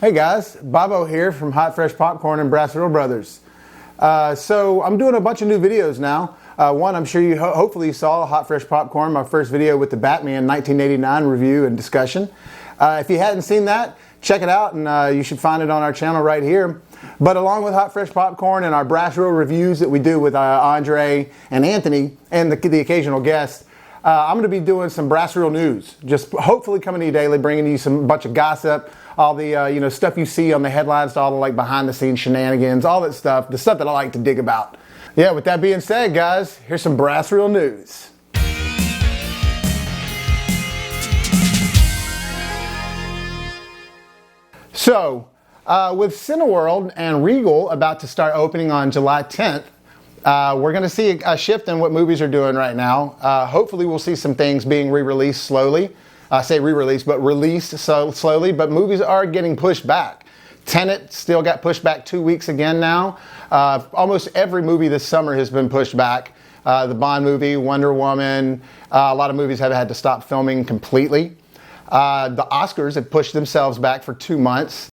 Hey guys, Bobo here from Hot Fresh Popcorn and BrassReel Brothers. So I'm doing a bunch of new videos now. One, I'm sure you hopefully you saw Hot Fresh Popcorn, my first video with the Batman 1989 review and discussion. If you hadn't seen that, check it out, and you should find it on our channel right here. But along with Hot Fresh Popcorn and our BrassReel reviews that we do with Andre and Anthony and the occasional guest, I'm going to be doing some BrassReel news, just hopefully coming to you daily, bringing you some bunch of gossip, all the stuff you see on the headlines, all the like behind the scenes shenanigans, all that stuff, the stuff that I like to dig about. Yeah, with that being said, guys, here's some BrassReel news. So, with Cineworld and Regal about to start opening on July 10th, we're going to see a shift in what movies are doing right now. Hopefully we'll see some things being re-released slowly. I say re-released, but released slowly, but movies are getting pushed back. Tenet still got pushed back 2 weeks again now. Almost every movie this summer has been pushed back. The Bond movie, Wonder Woman, a lot of movies have had to stop filming completely. The Oscars have pushed themselves back for 2 months.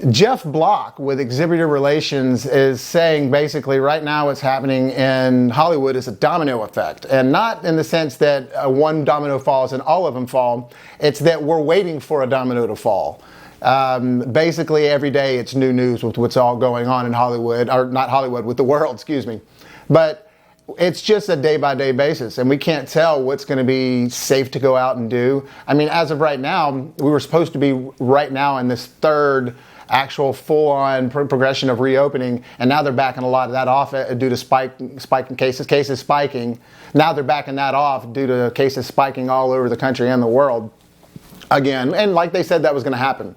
Jeff Block with Exhibitor Relations is saying basically right now what's happening in Hollywood is a domino effect, and not in the sense that one domino falls and all of them fall. It's that we're waiting for a domino to fall. Basically every day it's new news with what's all going on in Hollywood, or not Hollywood, with the world, excuse me. But it's just a day-by-day basis, and we can't tell what's going to be safe to go out and do. I mean, as of right now, we were supposed to be right now in this third actual full-on progression of reopening, and now they're backing a lot of that off due to spiking cases spiking. Now they're backing that off due to cases spiking all over the country and the world again, and like they said that was going to happen.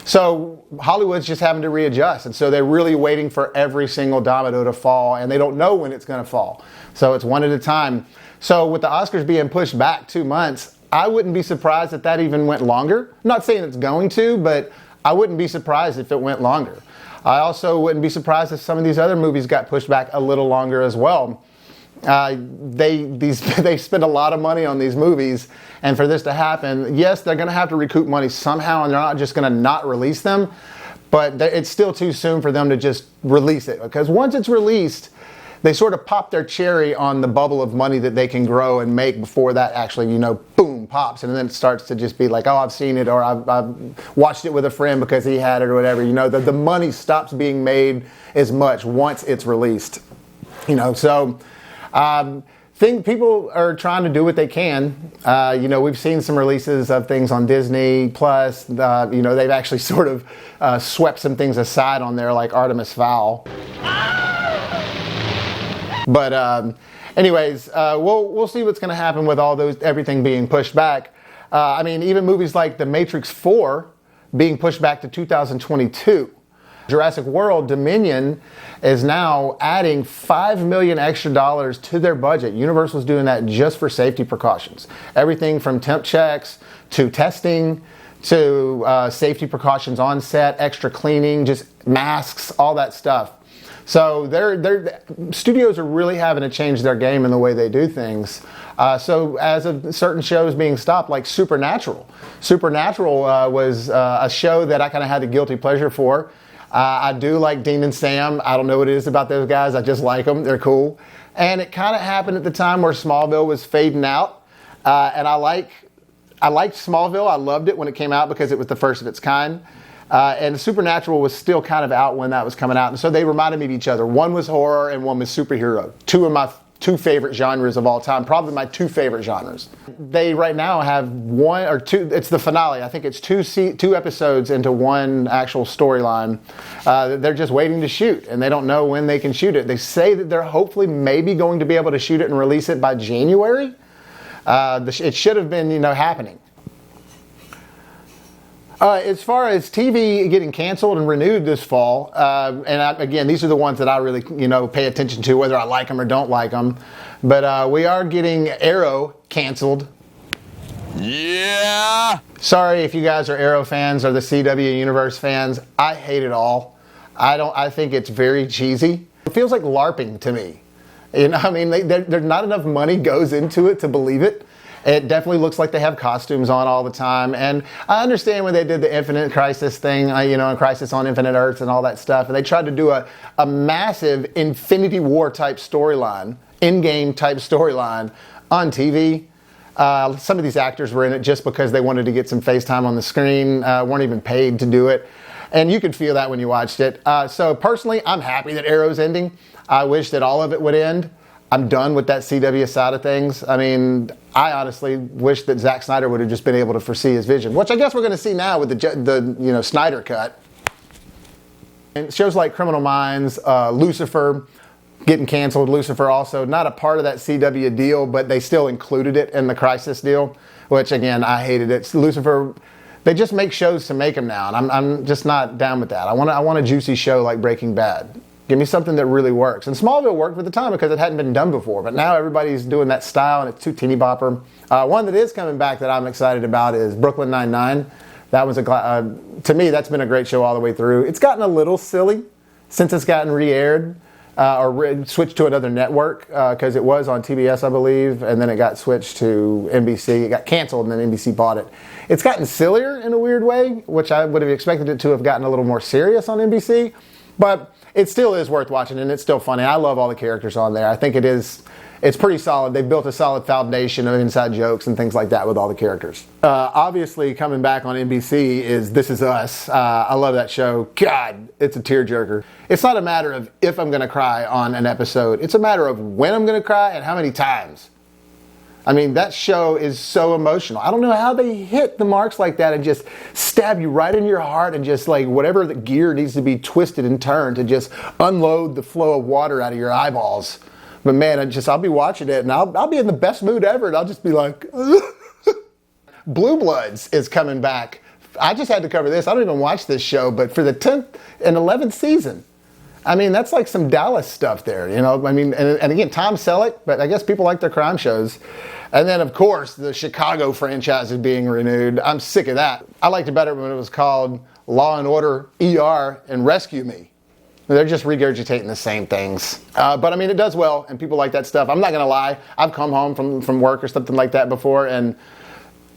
So Hollywood's just having to readjust, and so they're really waiting for every single domino to fall, and they don't know when it's going to fall. So it's one at a time. So with the Oscars being pushed back 2 months, I wouldn't be surprised if that even went longer. I'm not saying it's going to, but I wouldn't be surprised if it went longer. I also wouldn't be surprised if some of these other movies got pushed back a little longer as well. They spend a lot of money on these movies, and for this to happen, yes, they're going to have to recoup money somehow, and they're not just going to not release them, but it's still too soon for them to just release it, because once it's released, they sort of pop their cherry on the bubble of money that they can grow and make before that actually, boom, pops. And then it starts to just be like, oh, I've seen it, or I've watched it with a friend because he had it or whatever. The money stops being made as much once it's released. So people are trying to do what they can. We've seen some releases of things on Disney Plus. They've actually sort of swept some things aside on there, like Artemis Fowl. But anyways, we'll see what's going to happen with everything being pushed back. I mean, even movies like The Matrix 4 being pushed back to 2022. Jurassic World Dominion is now adding $5 million extra to their budget. Universal's doing that just for safety precautions. Everything from temp checks to testing to safety precautions on set, extra cleaning, just masks, all that stuff. So studios are really having to change their game in the way they do things. So as of certain shows being stopped, like Supernatural. Supernatural was a show that I kind of had the guilty pleasure for. I do like Dean and Sam. I don't know what it is about those guys. I just like them. They're cool. And it kind of happened at the time where Smallville was fading out. And I liked Smallville. I loved it when it came out because it was the first of its kind. And Supernatural was still kind of out when that was coming out. And so they reminded me of each other. One was horror and one was superhero. Two of my two favorite genres of all time. Probably my two favorite genres. They right now have one or two. It's the finale. I think it's two episodes into one actual storyline. They're just waiting to shoot, and they don't know when they can shoot it. They say that they're hopefully maybe going to be able to shoot it and release it by January. It should have been, happening. As far as TV getting canceled and renewed this fall, again, these are the ones that I really, pay attention to, whether I like them or don't like them. But we are getting Arrow canceled. Yeah. Sorry if you guys are Arrow fans or the CW Universe fans. I hate it all. I think it's very cheesy. It feels like LARPing to me. There's not enough money goes into it to believe it. It definitely looks like they have costumes on all the time. And I understand when they did the Infinite Crisis thing, and Crisis on Infinite Earths and all that stuff. And they tried to do a massive Infinity War type storyline, in-game type storyline on TV. Some of these actors were in it just because they wanted to get some face time on the screen, weren't even paid to do it. And you could feel that when you watched it. So personally, I'm happy that Arrow's ending. I wish that all of it would end. I'm done with that CW side of things. I mean, I honestly wish that Zack Snyder would have just been able to foresee his vision, which I guess we're going to see now with the Snyder cut. And shows like Criminal Minds, Lucifer getting canceled. Lucifer also not a part of that CW deal, but they still included it in the Crisis deal, which again, I hated it. Lucifer, they just make shows to make them now, and I'm just not down with that. I want a juicy show like Breaking Bad. Give me something that really works. And Smallville worked at the time because it hadn't been done before, but now everybody's doing that style and it's too teeny bopper. One that is coming back that I'm excited about is Brooklyn Nine-Nine. That was to me, that's been a great show all the way through. It's gotten a little silly since it's gotten re-aired or switched to another network because it was on TBS, I believe, and then it got switched to NBC. It got canceled and then NBC bought it. It's gotten sillier in a weird way, which I would have expected it to have gotten a little more serious on NBC, but it still is worth watching, and it's still funny. I love all the characters on there. I think it's pretty solid. They've built a solid foundation of inside jokes and things like that with all the characters. Obviously, coming back on NBC is This Is Us. I love that show. God, it's a tearjerker. It's not a matter of if I'm going to cry on an episode. It's a matter of when I'm going to cry and how many times. I mean, that show is so emotional. I don't know how they hit the marks like that and just stab you right in your heart and just like whatever the gear needs to be twisted and turned to just unload the flow of water out of your eyeballs. But man, I'll be watching it and I'll be in the best mood ever and I'll just be like, Blue Bloods is coming back. I just had to cover this. I don't even watch this show, but for the 10th and 11th season. I mean, that's like some Dallas stuff there, I mean, and again, Tom Selleck, but I guess people like their crime shows. And then, of course, the Chicago franchise is being renewed. I'm sick of that. I liked it better when it was called Law and Order, ER, and Rescue Me. They're just regurgitating the same things. But I mean, it does well, and people like that stuff. I'm not going to lie. I've come home from work or something like that before, and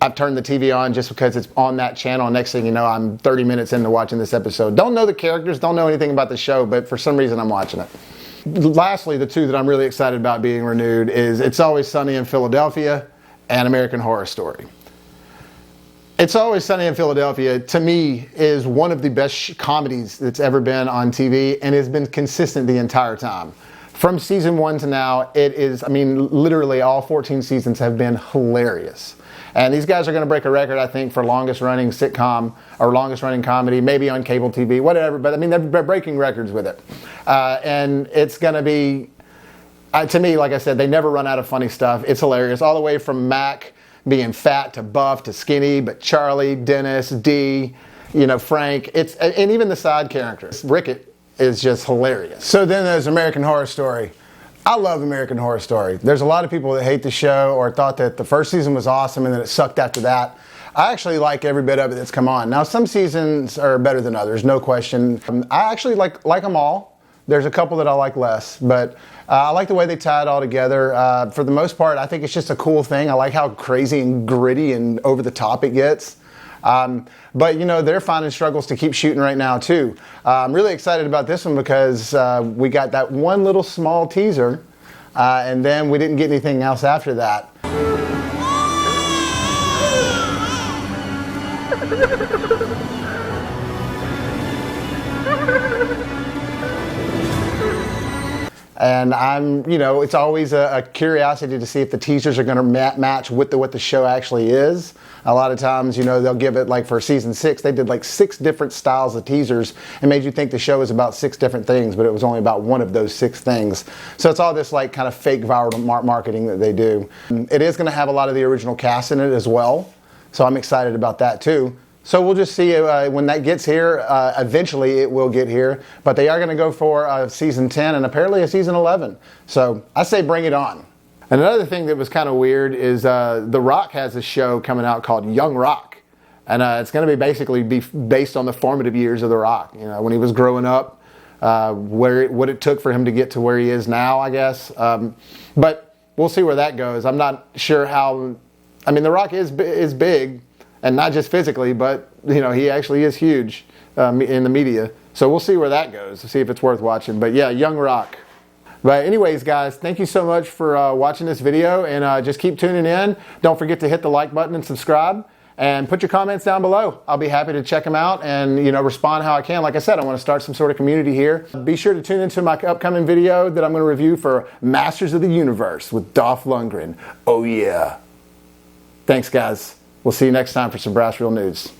I've turned the TV on just because it's on that channel. Next thing you know, I'm 30 minutes into watching this episode. Don't know the characters, don't know anything about the show, but for some reason I'm watching it. Lastly, the two that I'm really excited about being renewed is It's Always Sunny in Philadelphia and American Horror Story. It's Always Sunny in Philadelphia, to me, is one of the best comedies that's ever been on TV and has been consistent the entire time. From season 1 to now, it is, I mean, literally all 14 seasons have been hilarious. And these guys are going to break a record, I think, for longest running sitcom or longest running comedy, maybe on cable TV, whatever. But I mean, they're breaking records with it. And it's going to be, to me, like I said, they never run out of funny stuff. It's hilarious. All the way from Mac being fat to buff to skinny, but Charlie, Dennis, Dee, Frank, and even the side characters. Rickett is just hilarious. So then there's American Horror Story. I love American Horror Story. There's a lot of people that hate the show or thought that the first season was awesome and then it sucked after that. I actually like every bit of it that's come on. Now, some seasons are better than others, no question. I actually like them all. There's a couple that I like less, but I like the way they tie it all together. For the most part, I think it's just a cool thing. I like how crazy and gritty and over the top it gets. But they're finding struggles to keep shooting right now too. I'm really excited about this one because we got that one little small teaser and then we didn't get anything else after that. And it's always a curiosity to see if the teasers are going to match with what the show actually is. A lot of times, they'll give it, like for season 6, they did like 6 different styles of teasers and made you think the show was about 6 different things, but it was only about one of those 6 things. So it's all this like kind of fake viral marketing that they do. It is going to have a lot of the original cast in it as well. So I'm excited about that too. So we'll just see when that gets here. Eventually it will get here, but they are going to go for season 10 and apparently a season 11. So I say bring it on. And another thing that was kind of weird is The Rock has a show coming out called Young Rock. And it's going to be based on the formative years of The Rock. When he was growing up, what it took for him to get to where he is now, I guess. But we'll see where that goes. I'm not sure how I mean, The Rock is big, and not just physically, but he actually is huge in the media. So we'll see where that goes. See if it's worth watching. But yeah, young Rock. But anyways, guys, thank you so much for watching this video, and just keep tuning in. Don't forget to hit the like button and subscribe, and put your comments down below. I'll be happy to check them out and respond how I can. Like I said, I want to start some sort of community here. Be sure to tune into my upcoming video that I'm going to review for Masters of the Universe with Dolph Lundgren. Oh yeah. Thanks, guys. We'll see you next time for some BrassReel news.